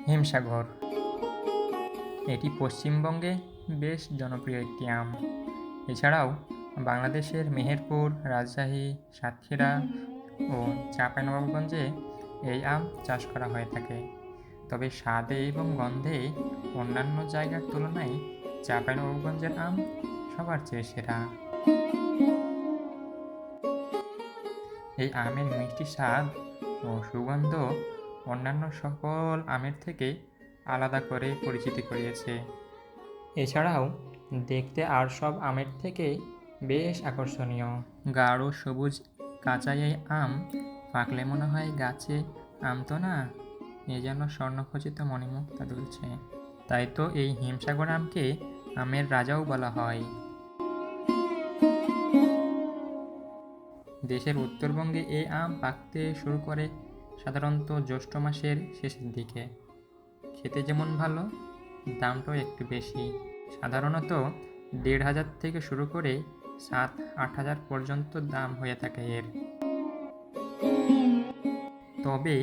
হিমসাগর এটি পশ্চিমবঙ্গে বেশ জনপ্রিয় একটি আম। এছাড়াও বাংলাদেশের মেহেরপুর, রাজশাহী, সাতক্ষীরা ও চাঁপাইনবাবগঞ্জে এই আম চাষ করা হয়ে থাকে। তবে স্বাদে এবং গন্ধে অন্যান্য জায়গার তুলনায় চাঁপাইনবাবগঞ্জের আম সবার চেয়ে সেরা। এই আমের মিষ্টি স্বাদ ও সুগন্ধ অন্যান্য সকল আমের থেকে আলাদা করে পরিচিতি করিয়েছে। এছাড়াও দেখতে আর সব আমের থেকে বেশ আকর্ষণীয়। গাঢ় সবুজ কাঁচা এই আম পাকলে মনে হয় গাছে আম তো না, এ যেন স্বর্ণখচিত মণিমুক্তা দুলছে। তাই তো এই হিমসাগর আমকে আমের রাজাও বলা হয়। দেশের উত্তরবঙ্গে এই আম পাকতে শুরু করে সাধারণত জ্যৈষ্ঠ মাসের শেষের দিকে। খেতে যেমন ভালো, দামটাও একটু বেশি। সাধারণত ১,৫০০ থেকে শুরু করে ৭-৮ হাজার পর্যন্ত দাম হয়ে থাকে এর। তবে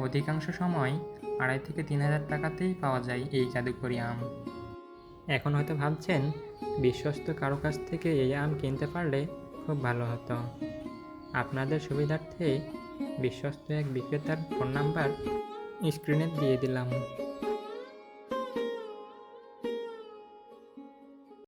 অধিকাংশ সময় ২,৫০০ থেকে ৩,০০০ টাকাতেই পাওয়া যায় এই জাদুকরি আম। এখন হয়তো ভাবছেন, বিশ্বস্ত কারো কাছ থেকে এই আম কিনতে পারলে খুব ভালো হতো। আপনাদের সুবিধার্থে বিশ্বস্ত এক বিক্রেতার ফোন নাম্বার স্ক্রিনে দিয়ে দিলাম।